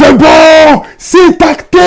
C'est bon, c'est acté.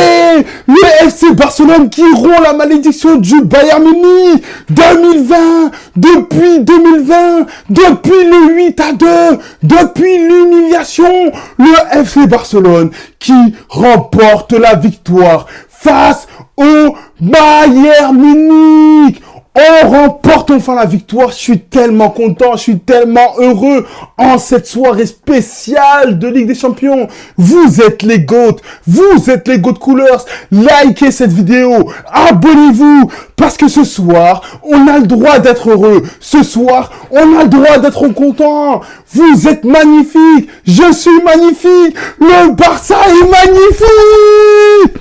Le FC Barcelone qui rompt la malédiction du Bayern Munich 2020, depuis 2020, depuis le 8-2, depuis l'humiliation, le FC Barcelone qui remporte la victoire face au Bayern Munich. On remporte enfin la victoire, je suis tellement content, je suis tellement heureux en cette soirée spéciale de Ligue des Champions. Vous êtes les GOAT, vous êtes les GOAT Coolers, likez cette vidéo, abonnez-vous, parce que ce soir, on a le droit d'être heureux, ce soir, on a le droit d'être content. Vous êtes magnifiques, je suis magnifique, le Barça est magnifique.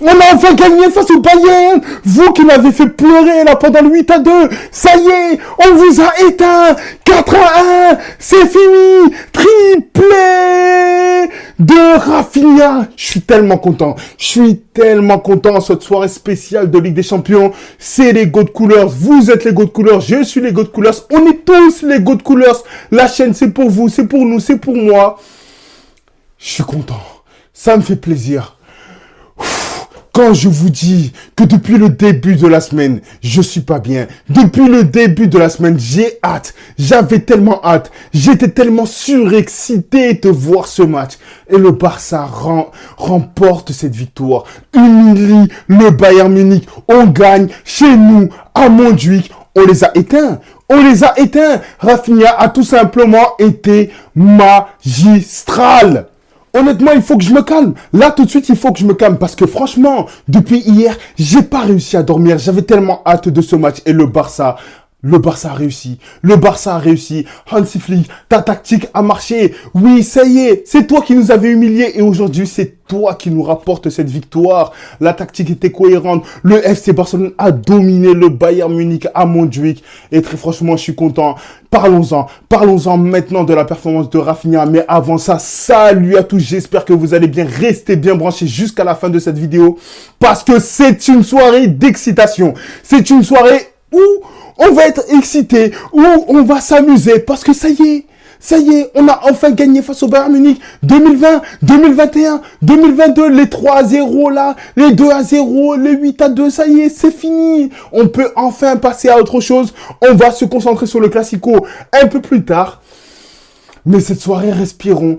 On a enfin gagné face au Bayern. Vous qui m'avez fait pleurer là pendant le 8-2. Ça y est, on vous a éteint. 4-1. C'est fini. Triplé de Rafinha. Je suis tellement content. Je suis tellement content cette soirée spéciale de Ligue des Champions. C'est les GOAT Coolers. Vous êtes les GOAT Coolers. Je suis les GOAT Coolers. On est tous les GOAT Coolers. La chaîne, c'est pour vous, c'est pour nous, c'est pour moi. Je suis content. Ça me fait plaisir. Quand je vous dis que depuis le début de la semaine, je suis pas bien. Depuis le début de la semaine, j'ai hâte. J'avais tellement hâte. J'étais tellement surexcité de voir ce match. Et le Barça remporte cette victoire. Humilie le Bayern Munich. On gagne chez nous, à Montjuic. On les a éteints. On les a éteints. Rafinha a tout simplement été magistral. Honnêtement, il faut que je me calme. Là, tout de suite, il faut que je me calme. Parce que franchement, depuis hier, j'ai pas réussi à dormir. J'avais tellement hâte de ce match. Et le Barça a réussi. Le Barça a réussi. Hansi Flick, ta tactique a marché. Oui, ça y est. C'est toi qui nous avais humiliés. Et aujourd'hui, c'est toi qui nous rapporte cette victoire. La tactique était cohérente. Le FC Barcelone a dominé le Bayern Munich à Montjuic. Et très franchement, je suis content. Parlons-en. Parlons-en maintenant de la performance de Rafinha. Mais avant ça, salut à tous. J'espère que vous allez bien. Restez bien branchés jusqu'à la fin de cette vidéo. Parce que c'est une soirée d'excitation. C'est une soirée où on va être excité, où on va s'amuser, parce que ça y est, on a enfin gagné face au Bayern Munich 2020, 2021, 2022, les 3-0 là, les 2-0, les 8-2, ça y est, c'est fini. On peut enfin passer à autre chose. On va se concentrer sur le Classico un peu plus tard. Mais cette soirée, respirons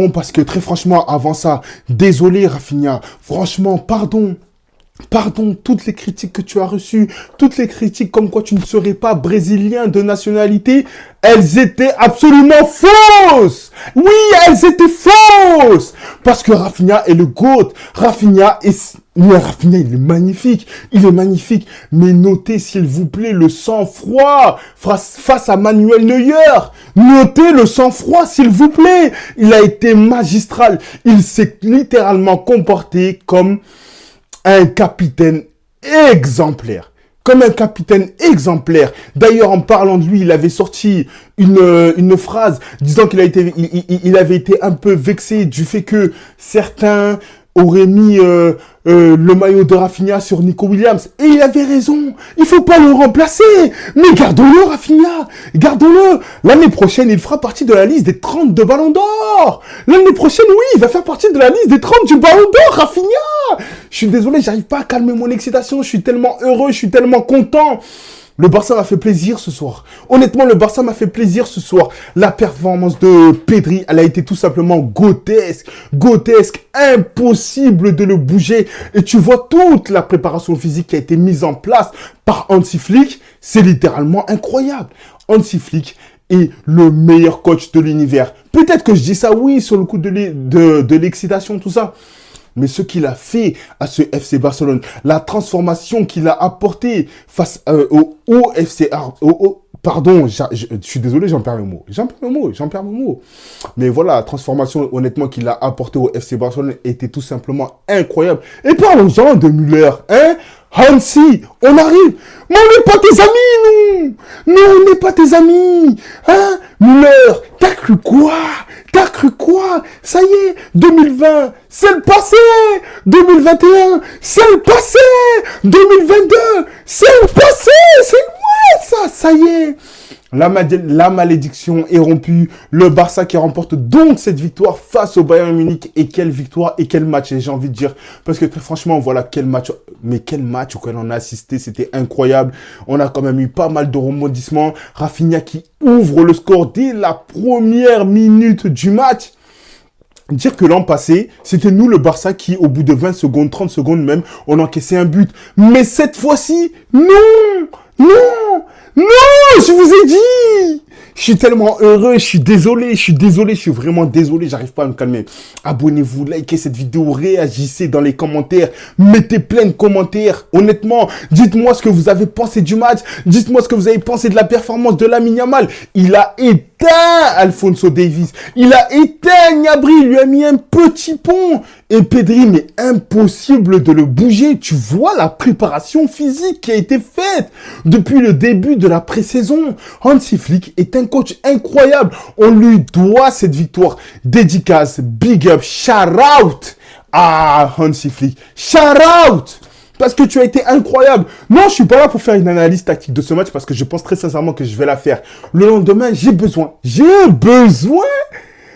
parce que très franchement, avant ça, désolé Rafinha, franchement, pardon, toutes les critiques que tu as reçues, toutes les critiques comme quoi tu ne serais pas brésilien de nationalité, elles étaient absolument fausses. Oui, elles étaient fausses. Parce que Rafinha est le GOAT. Rafinha, il est magnifique. Il est magnifique. Mais notez, s'il vous plaît, le sang-froid face à Manuel Neuer. Notez le sang-froid, s'il vous plaît. Il a été magistral. Il s'est littéralement comporté comme un capitaine exemplaire. Comme un capitaine exemplaire. D'ailleurs, en parlant de lui, il avait sorti une phrase disant qu'il il avait été un peu vexé du fait que certains auraient mis le maillot de Rafinha sur Nico Williams. Et il avait raison. Il faut pas le remplacer. Mais gardons-le, Rafinha. Gardons-le. L'année prochaine, il fera partie de la liste des 30 de Ballon d'Or. L'année prochaine, oui, il va faire partie de la liste des 30 du Ballon d'Or, Rafinha. Je suis désolé, j'arrive pas à calmer mon excitation. Je suis tellement heureux, je suis tellement content. Le Barça m'a fait plaisir ce soir. Honnêtement, le Barça m'a fait plaisir ce soir. La performance de Pedri, elle a été tout simplement grotesque. Grotesque, impossible de le bouger. Et tu vois toute la préparation physique qui a été mise en place par Hansi Flick. C'est littéralement incroyable. Hansi Flick est le meilleur coach de l'univers. Peut-être que je dis ça, oui, sur le coup de l'excitation, tout ça. Mais ce qu'il a fait à ce FC Barcelone, la transformation qu'il a apportée face au FC... Pardon, je suis désolé, j'en perds le mot. Mais voilà, la transformation, honnêtement, qu'il a apportée au FC Barcelone était tout simplement incroyable. Et parlons-en de Müller, hein. Hansi, on arrive. Mais on n'est pas tes amis, nous. Mais on n'est pas tes amis. Hein, Müller, t'as cru quoi? Ça y est, 2020, c'est le passé. 2021, c'est le passé. 2022, c'est le passé. C'est ouais, ça y est. La malédiction est rompue. Le Barça qui remporte donc cette victoire face au Bayern Munich. Et quelle victoire et quel match, j'ai envie de dire. Parce que très franchement, voilà quel match. Mais quel match auquel on a assisté. C'était incroyable. On a quand même eu pas mal de rebondissements. Rafinha qui ouvre le score dès la première minute du match. Dire que l'an passé, c'était nous le Barça qui, au bout de 20 secondes, 30 secondes même, on encaissait un but. Mais cette fois-ci, non! Non! Non! Je vous ai dit! Je suis tellement heureux, je suis désolé, je suis vraiment désolé, j'arrive pas à me calmer. Abonnez-vous, likez cette vidéo, réagissez dans les commentaires, mettez plein de commentaires. Honnêtement, dites-moi ce que vous avez pensé du match, dites-moi ce que vous avez pensé de la performance de Lamine Yamal. Il a éteint Alphonso Davies, il a éteint Gnabry, il lui a mis un petit pont. Et Pedri, mais impossible de le bouger. Tu vois la préparation physique qui a été faite depuis le début de la pré-saison. Hansi Flick est un coach incroyable. On lui doit cette victoire. Dédicace, big up, shout out à Hansi Flick. Shout out! Parce que tu as été incroyable. Non, je suis pas là pour faire une analyse tactique de ce match parce que je pense très sincèrement que je vais la faire. Le lendemain, j'ai besoin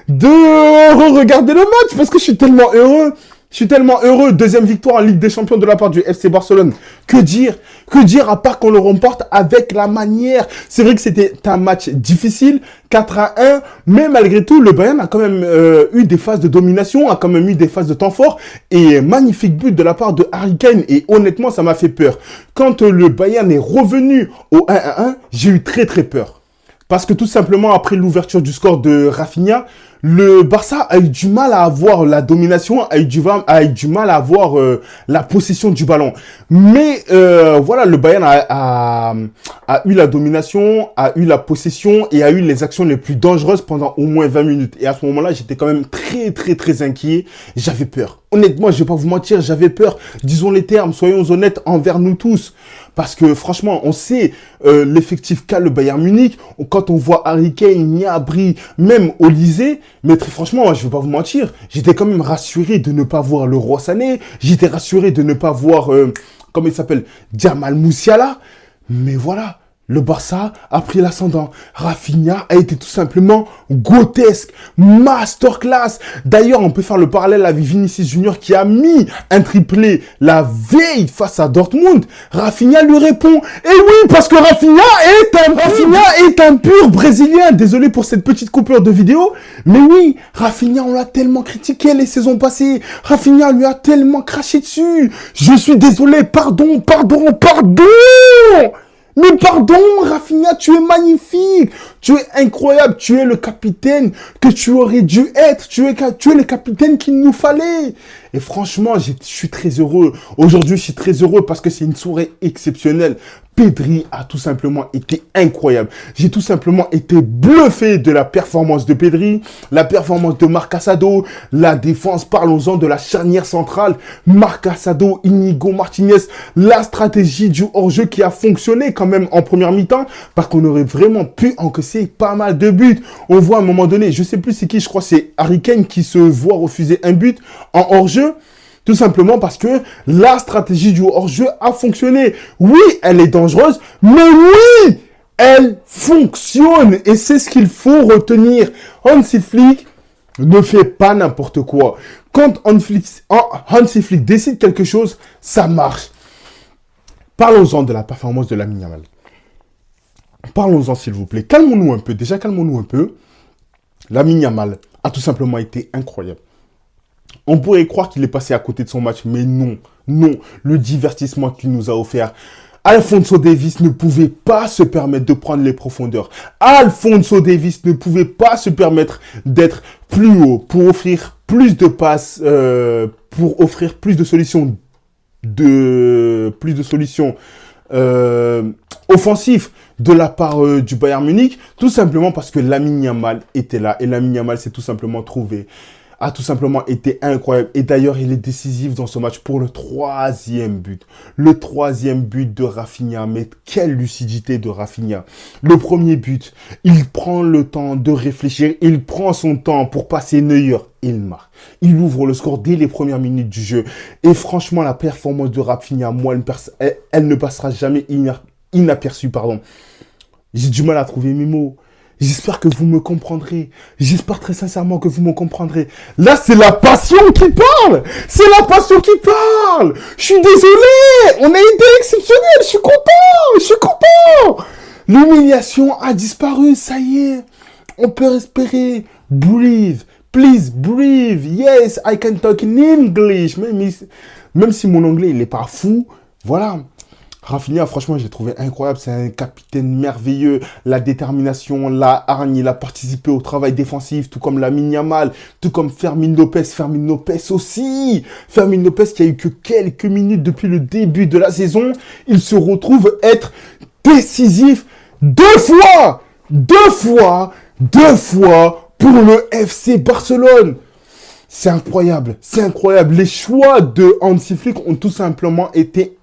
de regarder le match parce que je suis tellement heureux. Je suis tellement heureux. Deuxième victoire en Ligue des Champions de la part du FC Barcelone. Que dire? Que dire à part qu'on le remporte avec la manière? C'est vrai que c'était un match difficile, 4-1, mais malgré tout, le Bayern a quand même eu des phases de domination, a quand même eu des phases de temps fort et magnifique but de la part de Harry Kane et honnêtement, ça m'a fait peur. Quand le Bayern est revenu au 1-1, j'ai eu très très peur. Parce que tout simplement, après l'ouverture du score de Rafinha, le Barça a eu du mal à avoir la domination, a eu du mal à avoir la possession du ballon. Mais voilà, le Bayern a eu la domination, a eu la possession et a eu les actions les plus dangereuses pendant au moins 20 minutes. Et à ce moment-là, j'étais quand même très, très, très inquiet. J'avais peur. Honnêtement, je vais pas vous mentir, j'avais peur. Disons les termes, soyons honnêtes envers nous tous. Parce que franchement, on sait l'effectif qu'a le Bayern Munich. Quand on voit Harry Kane, Gnabry, même Olise, mais très franchement, je vais pas vous mentir, j'étais quand même rassuré de ne pas voir le Roi Sané. J'étais rassuré de ne pas voir, comment il s'appelle, Jamal Musiala. Mais voilà. Le Barça a pris l'ascendant. Rafinha a été tout simplement grotesque, masterclass. D'ailleurs, on peut faire le parallèle avec Vinicius Junior qui a mis un triplé la veille face à Dortmund. Rafinha lui répond. Et oui, parce que Rafinha est un pur Brésilien. Désolé pour cette petite coupure de vidéo. Mais oui, Rafinha, on l'a tellement critiqué les saisons passées. Rafinha lui a tellement craché dessus. Je suis désolé, pardon. Mais pardon, Rafinha, tu es magnifique, tu es incroyable, tu es le capitaine que tu aurais dû être, tu es le capitaine qu'il nous fallait. Et franchement, je suis très heureux. Aujourd'hui, je suis très heureux parce que c'est une soirée exceptionnelle. Pedri a tout simplement été incroyable. J'ai tout simplement été bluffé de la performance de Pedri, la performance de Marc Assado, la défense, parlons-en de la charnière centrale, Marc Assado, Inigo Martinez, la stratégie du hors-jeu qui a fonctionné quand même en première mi-temps, parce qu'on aurait vraiment pu encaisser pas mal de buts. On voit à un moment donné, je sais plus c'est qui, je crois c'est Harry Kane qui se voit refuser un but en hors-jeu. Tout simplement parce que la stratégie du hors-jeu a fonctionné. Oui, elle est dangereuse, mais oui, elle fonctionne. Et c'est ce qu'il faut retenir. Hansi Flick ne fait pas n'importe quoi. Quand Hansi Flick décide quelque chose, ça marche. Parlons-en de la performance de Lamine Yamal. Parlons-en s'il vous plaît. Calmons-nous un peu. Déjà, calmons-nous un peu. Lamine Yamal a tout simplement été incroyable. On pourrait croire qu'il est passé à côté de son match, mais non, non. Le divertissement qu'il nous a offert. Alphonso Davies ne pouvait pas se permettre de prendre les profondeurs. Alphonso Davies ne pouvait pas se permettre d'être plus haut pour offrir plus de passes, pour offrir plus de solutions, offensives de la part du Bayern Munich, tout simplement parce que Lamine Yamal était là et Lamine Yamal s'est tout simplement trouvé. A tout simplement été incroyable. Et d'ailleurs, il est décisif dans ce match pour le troisième but. Le troisième but de Rafinha. Mais quelle lucidité de Rafinha. Le premier but, il prend le temps de réfléchir. Il prend son temps pour passer Neuer. Il marque. Il ouvre le score dès les premières minutes du jeu. Et franchement, la performance de Rafinha, moi, elle ne passera jamais inaperçue, pardon. J'ai du mal à trouver mes mots. J'espère que vous me comprendrez. J'espère très sincèrement que vous me comprendrez. Là, c'est la passion qui parle. C'est la passion qui parle. Je suis désolé. On a été exceptionnel. Je suis content. Je suis content. L'humiliation a disparu. Ça y est. On peut respirer. Breathe. Please breathe. Yes, I can talk in English. Même si mon anglais, il n'est pas fou. Voilà. Rafinha, franchement, j'ai trouvé incroyable. C'est un capitaine merveilleux. La détermination, la hargne, il a participé au travail défensif, tout comme Lamine Yamal, tout comme Fermin Lopez. Fermin Lopez aussi. Fermin Lopez qui a eu que quelques minutes depuis le début de la saison. Il se retrouve être décisif deux fois pour le FC Barcelone. C'est incroyable. C'est incroyable. Les choix de Hansi Flick ont tout simplement été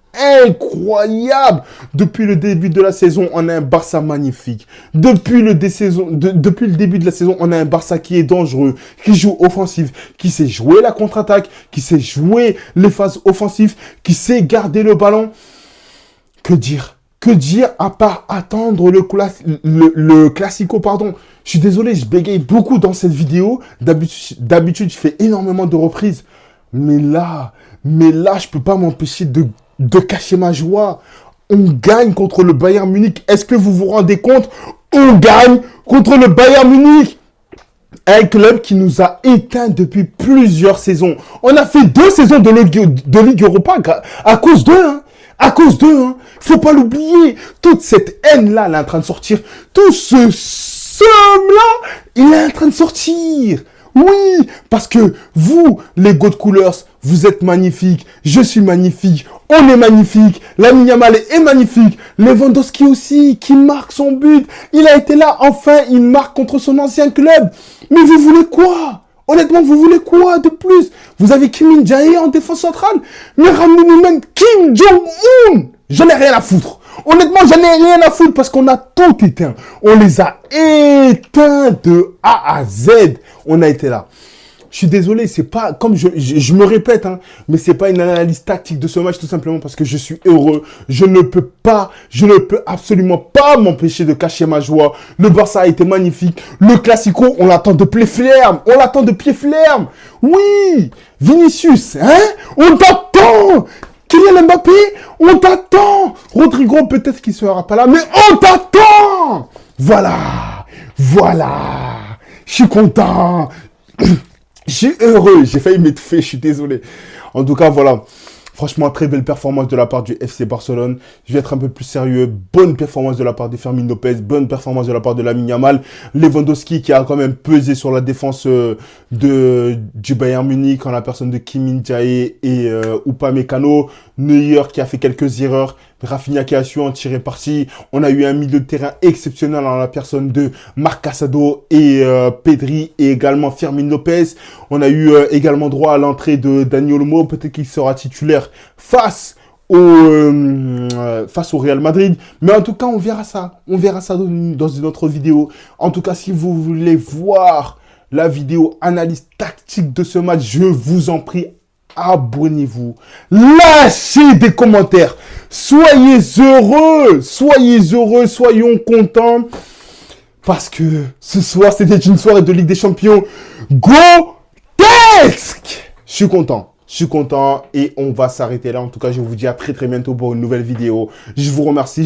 incroyable. Depuis le début de la saison, on a un Barça magnifique. Depuis le début de la saison, on a un Barça qui est dangereux, qui joue offensif, qui sait jouer la contre-attaque, qui sait jouer les phases offensives, qui sait garder le ballon. Que dire? Que dire à part attendre le Classico, pardon. Je suis désolé, je bégaye beaucoup dans cette vidéo. D'habitude, je fais énormément de reprises. Mais là, je peux pas m'empêcher de cacher ma joie. On gagne contre le Bayern Munich. Est-ce que vous vous rendez compte? On gagne contre le Bayern Munich. Un club qui nous a éteints depuis plusieurs saisons. On a fait 2 saisons de Ligue Europa à cause d'eux. Hein. À cause d'eux. Hein. Faut pas l'oublier. Toute cette haine-là, elle est en train de sortir. Tout ce somme-là, il est en train de sortir. Oui, parce que vous, les God Coolers, vous êtes magnifiques. Je suis magnifique. On est magnifique. Lamine Yamal est magnifique. Lewandowski aussi, qui marque son but. Il a été là, enfin, il marque contre son ancien club. Mais vous voulez quoi? Honnêtement, vous voulez quoi de plus? Vous avez Kim Min-jae en défense centrale. Mais ramenez-nous même Kim Jong-un. J'en ai rien à foutre. Honnêtement, j'en ai rien à foutre parce qu'on a tout éteint. On les a éteints de A à Z. On a été là. Je suis désolé, c'est pas, comme je me répète, hein, mais c'est pas une analyse tactique de ce match, tout simplement parce que je suis heureux. Je ne peux absolument pas m'empêcher de cacher ma joie. Le Barça a été magnifique. Le Classico, on l'attend de pied ferme. On l'attend de pied ferme. Oui, Vinicius, hein, on t'attend. Kylian Mbappé, on t'attend. Rodrigo, peut-être qu'il sera pas là, mais on t'attend. Voilà. Je suis content. Je suis heureux. J'ai failli m'étouffer, je suis désolé. En tout cas, voilà. Franchement, très belle performance de la part du FC Barcelone. Je vais être un peu plus sérieux. Bonne performance de la part de Fermin Lopez. Bonne performance de la part de Lamine Yamal. Lewandowski qui a quand même pesé sur la défense du Bayern Munich en la personne de Kim Min-jae et Upamecano. Neuer qui a fait quelques erreurs. Rafinha qui a su en tirer parti. On a eu un milieu de terrain exceptionnel en la personne de Marc Casado et Pedri et également Fermin Lopez. On a eu également droit à l'entrée de Dani Olmo. Peut-être qu'il sera titulaire face au Real Madrid. Mais en tout cas, on verra ça. On verra ça dans une autre vidéo. En tout cas, si vous voulez voir la vidéo analyse tactique de ce match, je vous en prie, abonnez-vous, lâchez des commentaires, soyez heureux, soyons contents, parce que ce soir, c'était une soirée de Ligue des Champions grotesque. Je suis content et on va s'arrêter là. En tout cas, je vous dis à très bientôt pour une nouvelle vidéo. Je vous remercie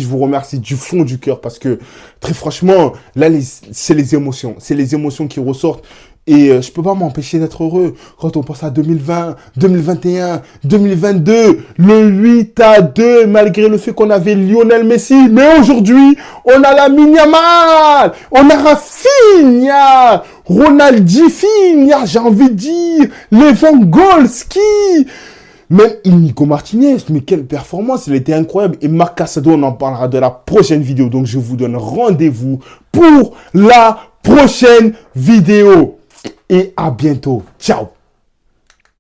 du fond du cœur parce que très franchement, là, c'est les émotions qui ressortent. Et je peux pas m'empêcher d'être heureux quand on pense à 2020, 2021, 2022, le 8-2, malgré le fait qu'on avait Lionel Messi. Mais aujourd'hui, on a Lamine Yamal, on a Rafinha, Ronaldinho, j'ai envie de dire, Lewandowski, même Inigo Martinez. Mais quelle performance, il était incroyable. Et Marc Casado, on en parlera de la prochaine vidéo. Donc je vous donne rendez-vous pour la prochaine vidéo. Et à bientôt. Ciao.